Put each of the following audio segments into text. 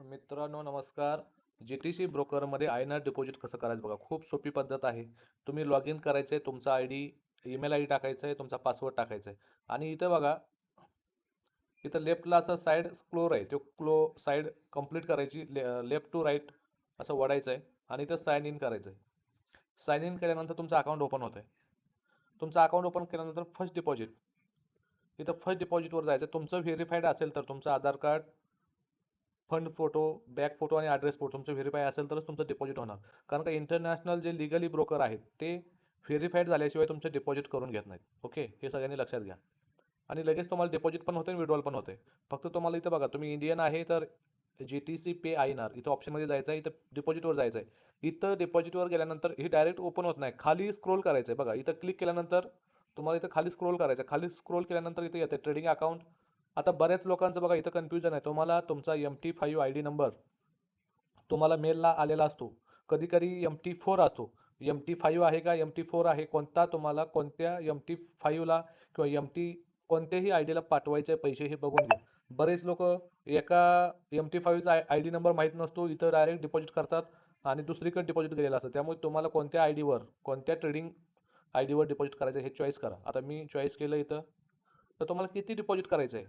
मित्रांनो नमस्कार. GTC ब्रोकरमध्ये आयनर डिपॉझिट कसं करायचं बघा. खूप सोपी पद्धत आहे. तुम्ही लॉग इन करायचं आहे, तुमचा ईमेल आय डी टाकायचा आहे, तुमचा पासवर्ड टाकायचा आहे आणि इथं बघा, इथं लेफ्टला असं साईड स्क्रोल आहे, तो साईड कंप्लीट करायची, लेफ्ट टू राईट असं वळायचं आहे आणि इथं साइन इन करायचं आहे. साइन इन केल्यानंतर तुमचं अकाउंट ओपन होतं आहे. तुमचं अकाउंट ओपन केल्यानंतर फर्स्ट डिपॉझिट, इथं फर्स्ट डिपॉझिटवर जायचं. तुमचं व्हेरीफाईड असेल तर तुमचं Aadhaar card, front photo, back photo आणि ॲड्रेस फोटो तुमचं व्हेरीफाय असेल तरच तुमचं डिपॉझिट होणार. कारण का इंटरनॅशनल जे लिगली ब्रोकर आहेत ते व्हेरीफाईड झाल्याशिवाय तुमचं डिपॉझिट करून घेत नाहीत. ओके, हे सगळ्यांनी लक्षात घ्या. आणि लगेच तुम्हाला डिपॉझिट पण होते आणि विड्रॉल पण होते. फक्त तुम्हाला इथं बघा, तुम्ही इंडियन आहे तर GTC पे आयनर इथं ऑप्शनमध्ये जायचं आहे, इथं डिपॉझिटवर जायचं आहे. इथं डिपॉझिटवर गेल्यानंतर ही डायरेक्ट ओपन होत नाही, खाली स्क्रोल करायचं आहे बघा. इथं क्लिक केल्यानंतर तुम्हाला इथं खाली स्क्रोल करायचं आहे. खाली स्क्रोल केल्यानंतर इथं येते ट्रेडिंग अकाउंट. आता बऱ्याच लोकांचं बघा इथं कन्फ्युजन आहे. तुम्हाला तुमचा MT5 ID नंबर तुम्हाला मेलला आलेला असतो. कधी कधी MT4 असतो. MT5 आहे का MT4 आहे, कोणता तुम्हाला कोणत्या MT5ला किंवा कोणत्याही आय डीला पाठवायचे पैसे हे बघून घ्या. बरेच लोक एका MT5चा ID नंबर माहीत नसतो, इथं डायरेक्ट डिपॉझिट करतात आणि दुसरीकडे डिपॉझिट केलेलं असतं. त्यामुळे तुम्हाला कोणत्या आय डीवर, कोणत्या ट्रेडिंग आय डीवर डिपॉझिट करायचं हे चॉईस करा. आता मी चॉईस केलं इथं. तर तुम्हाला किती डिपॉझिट करायचं आहे?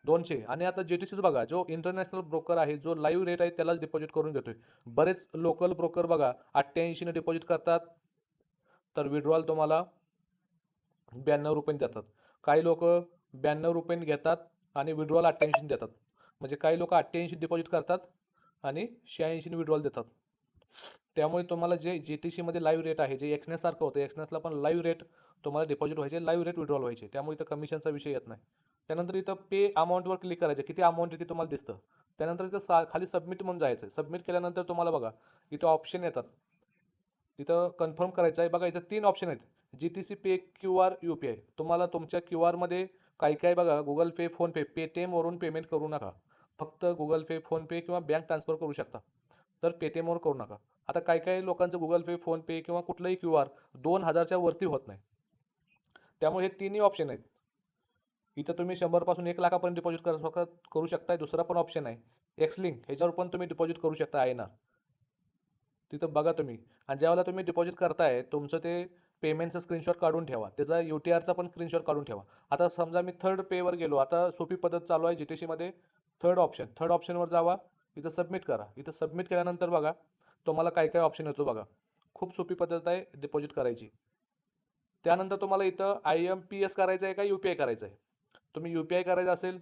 200. आणि आता GTCच बघा, जो इंटरनॅशनल ब्रोकर आहे, जो लाईव्ह रेट आहे त्यालाच डिपॉझिट करून घेतोय. बरेच लोकल ब्रोकर बघा 88 ने डिपॉझिट करतात, तर विड्रॉल तुम्हाला 92 रुपये देतात. काही लोक 92 रुपये घेतात आणि विड्रॉल 88 देतात. म्हणजे काही लोक 88 डिपॉझिट करतात आणि 86 विड्रॉल देतात. त्यामुळे तुम्हाला जे GTC मध्ये लाईव्ह रेट आहे, जे एक्सनेस सारखं होतं, एक्सनेसला पण लाईव्ह रेट तुम्हाला डिपॉझिट व्हायचे, लाईव्ह रेट विड्रॉल व्हायचे. त्यामुळे इथं कमिशनचा विषय येत नाही. त्यानंतर इथं पे अमाऊंटवर क्लिक करायचं, किती अमाऊंट येते तुम्हाला दिसतं. त्यानंतर इथं खाली सबमिट म्हणून जायचं. सबमिट केल्यानंतर तुम्हाला बघा इथं ऑप्शन येतात. इथं कन्फर्म करायचं आहे बघा. इथं 3 ऑप्शन आहेत. GTC पे, QR, UPI. तुम्हाला तुमच्या QR मध्ये काही काही बघा, गुगल पे, फोनपे, पेटीएमवरून पेमेंट करू नका. फक्त गुगल पे, फोनपे किंवा बँक ट्रान्सफर करू शकता, तर पेटीएमवर करू नका. आता काही काही लोकांचं गुगल पे, फोनपे किंवा कुठलंही QR 2000च्या वरती होत नाही. त्यामुळे हे तिन्ही ऑप्शन आहेत. इथं तुम्ही 100 पासून 1 लाखापर्यंत डिपॉझिट करू शकताय. दुसरा पण ऑप्शन आहे एक्सलिंक, ह्याच्यावर पण तुम्ही डिपॉझिट करू शकता आहे ना. तिथं बघा तुम्ही. आणि ज्यावेळेला तुम्ही डिपॉझिट करताय, तुमचं ते पेमेंटचा स्क्रीनशॉट काढून ठेवा, त्याचा UTRचा पण स्क्रीनशॉट काढून ठेवा. आता समजा मी थर्ड पेवर गेलो, आता सोपी पद्धत चालू आहे GTC मध्ये. थर्ड ऑप्शनवर जावा, इथं सबमिट करा. इथं सबमिट केल्यानंतर बघा तुम्हाला काय काय ऑप्शन येतो बघा. खूप सोपी पद्धत आहे डिपॉझिट करायची. त्यानंतर तुम्हाला इथं IMPS करायचं आहे का UPI करायचं आहे. तुम्ही UPI करायचं असेल,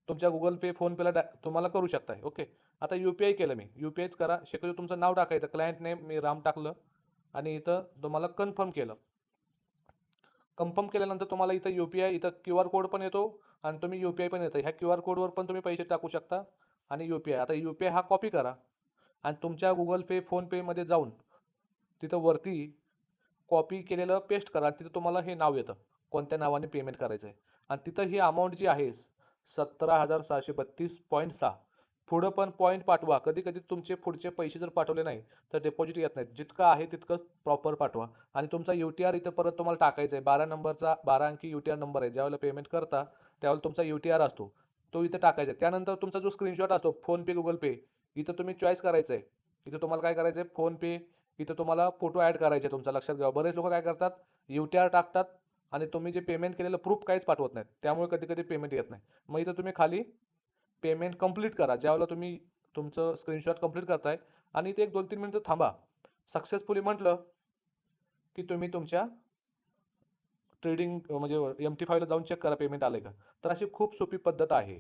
तुमच्या गुगल पे, फोनपेला तुम्हाला करू शकताय. ओके, आता UPI केलं मी, UPIच करा. शक्यतो तुमचं नाव टाकायचं, क्लायंट नेम मी राम टाकलं आणि इथं तुम्हाला कन्फर्म केलं. कन्फर्म केल्यानंतर तुम्हाला इथं UPI, इथं QR कोड पण येतो आणि तुम्ही UPI पण येतं. ह्या QR कोडवर पण तुम्ही पैसे टाकू शकता आणि UPI. आता UPI हा कॉपी करा आणि तुमच्या गुगल पे, फोनपेमध्ये जाऊन तिथं वरती कॉपी केलेलं पेस्ट करा. तिथं तुम्हाला हे नाव येतं, कोणत्या नावाने पेमेंट करायचं आहे. आणि तिथं ही अमाऊंट जी आहे 17,632.6. पुढं पण पॉईंट पाठवा. कधी कधी तुमचे पुढचे पैसे जर पाठवले नाही तर डिपॉझिट येत नाहीत. जितकं आहे तितकंच प्रॉपर पाठवा. आणि तुमचा UTR इथं परत तुम्हाला टाकायचा आहे. 12 अंकी UTR नंबर आहे. ज्यावेळेला पेमेंट करता त्यावेळेला तुमचा UTR असतो, तो इथं टाकायचा आहे. त्यानंतर तुमचा जो स्क्रीनशॉट असतो फोनपे, गुगल पे, इथं तुम्ही चॉईस करायचं आहे. इथं तुम्हाला काय करायचं आहे, फोनपे, इथं तुम्हाला फोटो ॲड करायचे. तुमचा लक्षात घ्या, बरेच लोक काय करतात, UTR टाकतात आणि तुम्ही जे पेमेंट केलेलं प्रूफ काहीच पाठवत नाहीत. त्यामुळे कधी कधी पेमेंट येत नाही. मग इथं तुम्ही खाली पेमेंट कंप्लीट करा. ज्यावेळेला तुम्ही तुमचं स्क्रीनशॉट कंप्लीट करताय आणि ते एक 2-3 मिनिटं थांबा. सक्सेसफुली म्हटलं की तुम्ही तुमच्या ट्रेडिंग म्हणजे MT5ला जाऊन चेक करा पेमेंट आले का. तर अशी खूप सोपी पद्धत आहे.